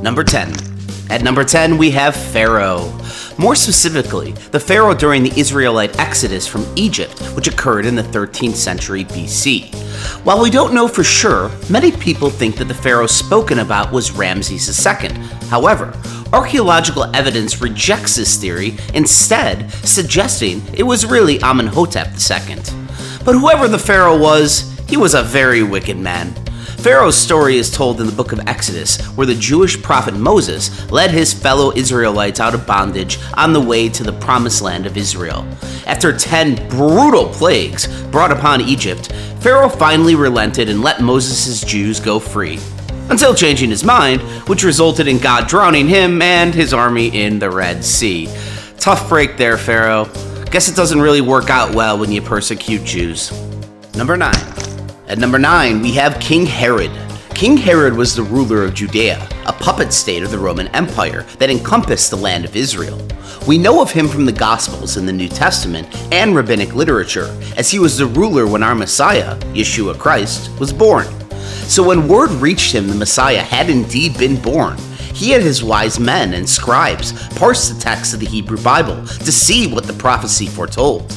Number 10. At number 10, we have Pharaoh. More specifically, the Pharaoh during the Israelite exodus from Egypt, which occurred in the 13th century BC. While we don't know for sure, many people think that the Pharaoh spoken about was Ramses II. However, archaeological evidence rejects this theory, instead suggesting it was really Amenhotep II. But whoever the Pharaoh was, he was a very wicked man. Pharaoh's story is told in the book of Exodus, where the Jewish prophet Moses led his fellow Israelites out of bondage on the way to the promised land of Israel. After 10 brutal plagues brought upon Egypt, Pharaoh finally relented and let Moses' Jews go free, until changing his mind, which resulted in God drowning him and his army in the Red Sea. Tough break there, Pharaoh. Guess it doesn't really work out well when you persecute Jews. Number 9. At number 9, we have King Herod. King Herod was the ruler of Judea, a puppet state of the Roman Empire that encompassed the land of Israel. We know of him from the Gospels in the New Testament and rabbinic literature, as he was the ruler when our Messiah, Yeshua Christ, was born. So when word reached him the Messiah had indeed been born, he and his wise men and scribes parsed the text of the Hebrew Bible to see what the prophecy foretold.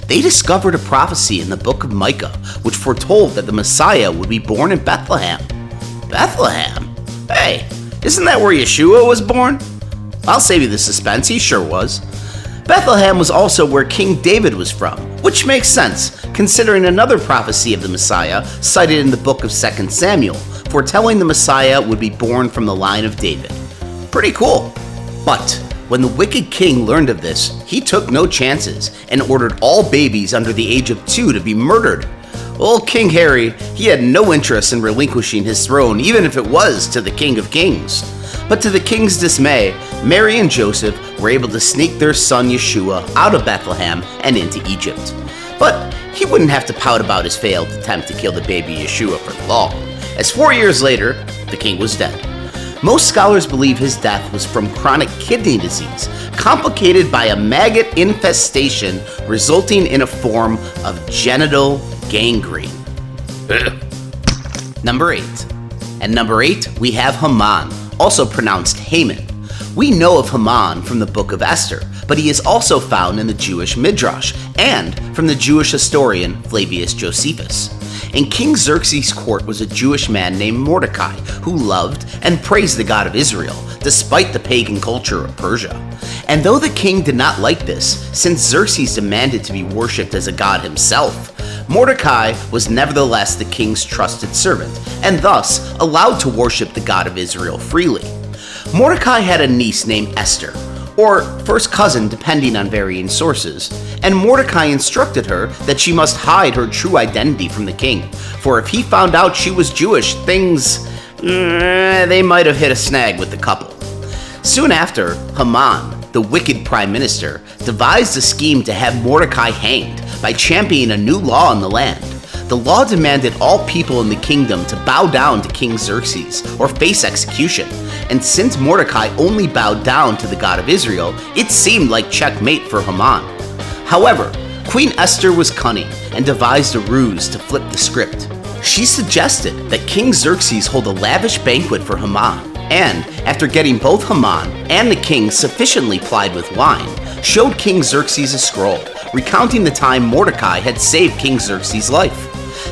They discovered a prophecy in the book of Micah, which foretold that the Messiah would be born in Bethlehem. Bethlehem? Hey, isn't that where Yeshua was born? I'll save you the suspense, he sure was. Bethlehem was also where King David was from, which makes sense, considering another prophecy of the Messiah cited in the book of 2 Samuel, foretelling the Messiah would be born from the line of David. Pretty cool. But when the wicked king learned of this, he took no chances and ordered all babies under the age of 2 to be murdered. Old King Herod, he had no interest in relinquishing his throne, even if it was to the King of Kings. But to the king's dismay, Mary and Joseph were able to sneak their son Yeshua out of Bethlehem and into Egypt. But he wouldn't have to pout about his failed attempt to kill the baby Yeshua for long, as 4 years later, the king was dead. Most scholars believe his death was from chronic kidney disease, complicated by a maggot infestation resulting in a form of genital gangrene. Number 8. At number 8, we have Haman, also pronounced Haman. We know of Haman from the book of Esther, but he is also found in the Jewish Midrash and from the Jewish historian Flavius Josephus. In King Xerxes' court was a Jewish man named Mordecai who loved and praised the God of Israel, despite the pagan culture of Persia. And though the king did not like this, since Xerxes demanded to be worshipped as a god himself, Mordecai was nevertheless the king's trusted servant, and thus allowed to worship the God of Israel freely. Mordecai had a niece named Esther, or first cousin depending on varying sources, and Mordecai instructed her that she must hide her true identity from the king, for if he found out she was Jewish, they might have hit a snag with the couple. Soon after, Haman, the wicked prime minister, devised a scheme to have Mordecai hanged by championing a new law in the land. The law demanded all people in the kingdom to bow down to King Xerxes or face execution, and since Mordecai only bowed down to the God of Israel, it seemed like checkmate for Haman. However, Queen Esther was cunning and devised a ruse to flip the script. She suggested that King Xerxes hold a lavish banquet for Haman, and after getting both Haman and the king sufficiently plied with wine, showed King Xerxes a scroll recounting the time Mordecai had saved King Xerxes' life.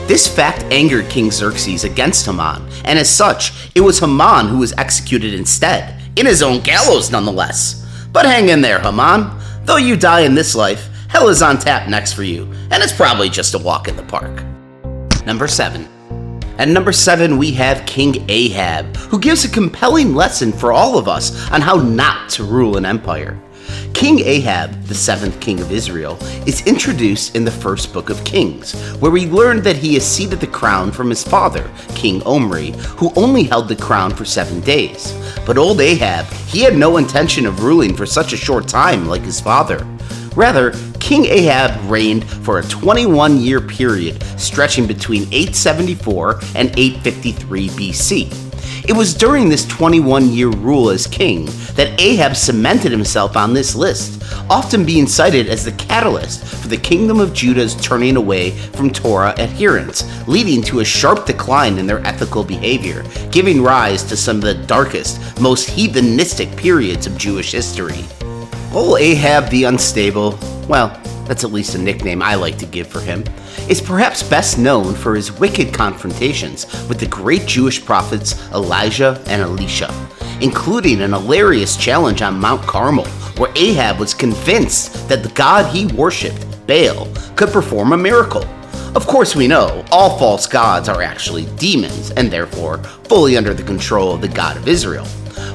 This fact angered King Xerxes against Haman, and as such, it was Haman who was executed instead, in his own gallows nonetheless. But hang in there, Haman. Though you die in this life, hell is on tap next for you, and it's probably just a walk in the park. Number 7. At number 7, we have King Ahab, who gives a compelling lesson for all of us on how not to rule an empire. King Ahab, the 7th king of Israel, is introduced in the first book of Kings, where we learn that he has ceded the crown from his father, King Omri, who only held the crown for 7 days. But old Ahab, he had no intention of ruling for such a short time like his father. Rather, King Ahab reigned for a 21-year period stretching between 874 and 853 BC. It was during this 21-year rule as king that Ahab cemented himself on this list, often being cited as the catalyst for the kingdom of Judah's turning away from Torah adherence, leading to a sharp decline in their ethical behavior, giving rise to some of the darkest, most heathenistic periods of Jewish history. Old Ahab the Unstable, well, that's at least a nickname I like to give for him, is perhaps best known for his wicked confrontations with the great Jewish prophets Elijah and Elisha, including an hilarious challenge on Mount Carmel, where Ahab was convinced that the god he worshipped, Baal, could perform a miracle. Of course, we know all false gods are actually demons, and therefore fully under the control of the God of Israel.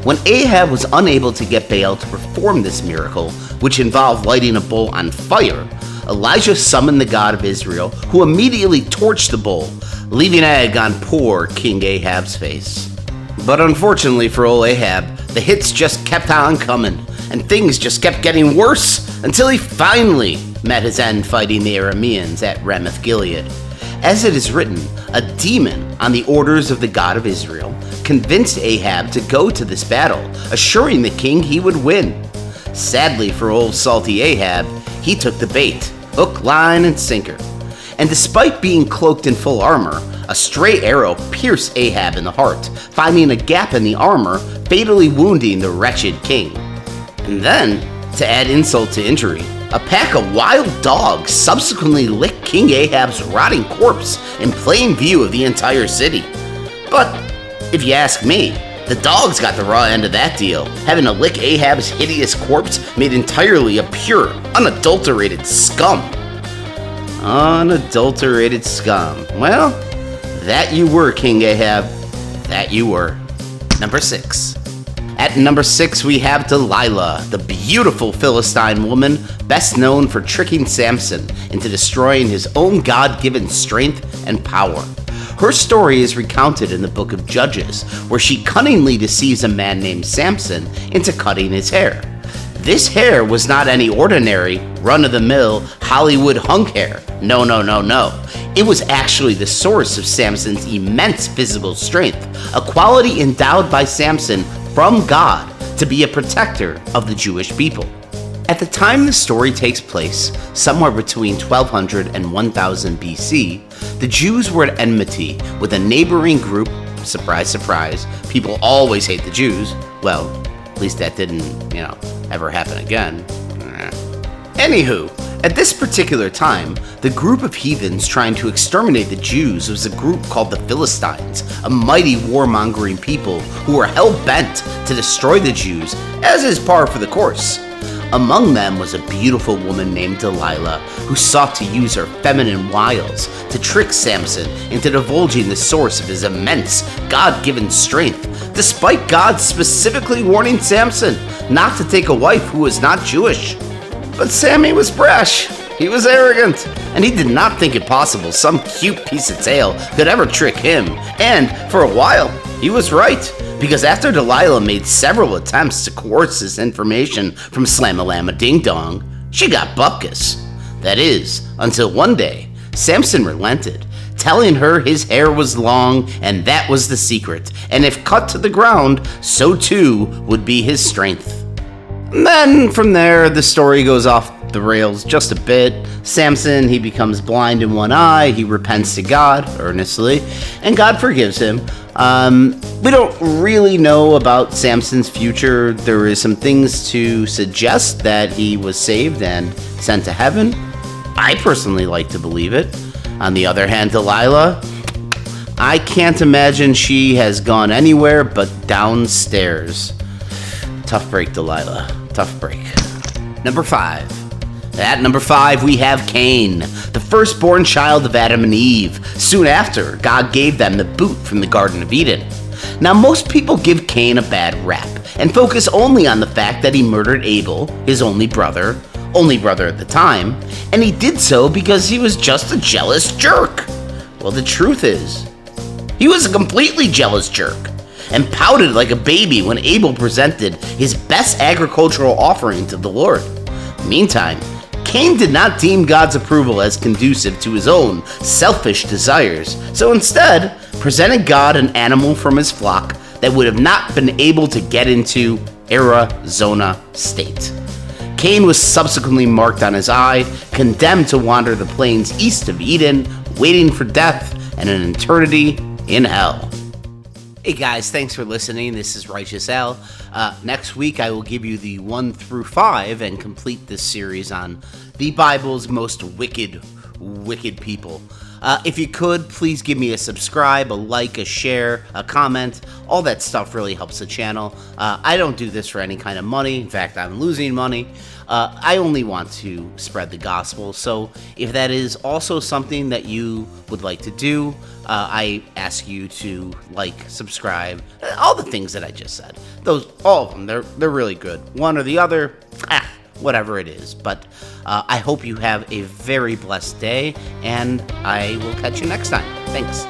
When Ahab was unable to get Baal to perform this miracle, which involved lighting a bull on fire, Elijah summoned the God of Israel, who immediately torched the bull, leaving egg on poor King Ahab's face. But unfortunately for old Ahab, the hits just kept on coming, and things just kept getting worse until he finally met his end fighting the Arameans at Ramoth Gilead. As it is written, a demon on the orders of the God of Israel convinced Ahab to go to this battle, assuring the king he would win. Sadly for old salty Ahab, he took the bait, hook, line, and sinker. And despite being cloaked in full armor, a stray arrow pierced Ahab in the heart, finding a gap in the armor, fatally wounding the wretched king. And then, to add insult to injury, a pack of wild dogs subsequently licked King Ahab's rotting corpse in plain view of the entire city. But, if you ask me, the dogs got the raw end of that deal, having to lick Ahab's hideous corpse made entirely of pure, unadulterated scum. Unadulterated scum. Well, that you were, King Ahab. That you were. Number 6. At number 6, we have Delilah, the beautiful Philistine woman best known for tricking Samson into destroying his own God-given strength and power. Her story is recounted in the book of Judges, where she cunningly deceives a man named Samson into cutting his hair. This hair was not any ordinary, run-of-the-mill Hollywood hunk hair. No. It was actually the source of Samson's immense physical strength, a quality endowed by Samson from God to be a protector of the Jewish people. At the time the story takes place, somewhere between 1200 and 1000 BC, the Jews were at enmity with a neighboring group. Surprise, surprise, people always hate the Jews. Well, at least that didn't, ever happen again. Anywho, at this particular time, the group of heathens trying to exterminate the Jews was a group called the Philistines, a mighty warmongering people who were hell-bent to destroy the Jews, as is par for the course. Among them was a beautiful woman named Delilah, who sought to use her feminine wiles to trick Samson into divulging the source of his immense, God-given strength, despite God specifically warning Samson not to take a wife who was not Jewish. But Sammy was brash, he was arrogant, and he did not think it possible some cute piece of tail could ever trick him. And, for a while, he was right, because after Delilah made several attempts to coerce this information from Slam-A-Lama Ding Dong, she got bupkis. That is, until one day, Samson relented, telling her his hair was long and that was the secret, and if cut to the ground, so too would be his strength. And then, from there, the story goes off the rails just a bit. Samson, he becomes blind in one eye, he repents to God earnestly, and God forgives him. We don't really know about Samson's future. There is some things to suggest that he was saved and sent to heaven. I personally like to believe it. On the other hand, Delilah, I can't imagine she has gone anywhere but downstairs. Tough break, Delilah. Tough break. Number 5. At number 5, we have Cain, the firstborn child of Adam and Eve. Soon after, God gave them the boot from the Garden of Eden. Now, most people give Cain a bad rap and focus only on the fact that he murdered Abel, his only brother at the time, and he did so because he was just a jealous jerk. Well, the truth is, he was a completely jealous jerk, and pouted like a baby when Abel presented his best agricultural offering to the Lord. Meantime, Cain did not deem God's approval as conducive to his own selfish desires, so instead presented God an animal from his flock that would have not been able to get into Arizona State. Cain was subsequently marked on his eye, condemned to wander the plains east of Eden, waiting for death and an eternity in hell. Hey guys, thanks for listening. This is Righteous Al. Next week I will give you the 1 through 5 and complete this series on the Bible's most wicked people. If you could, please give me a subscribe, a like, a share, a comment. All that stuff really helps the channel. I don't do this for any kind of money. In fact, I'm losing money. I only want to spread the gospel. So if that is also something that you would like to do, I ask you to like, subscribe, all the things that I just said. All of them, they're really good. One or the other, whatever it is. But I hope you have a very blessed day, and I will catch you next time. Thanks.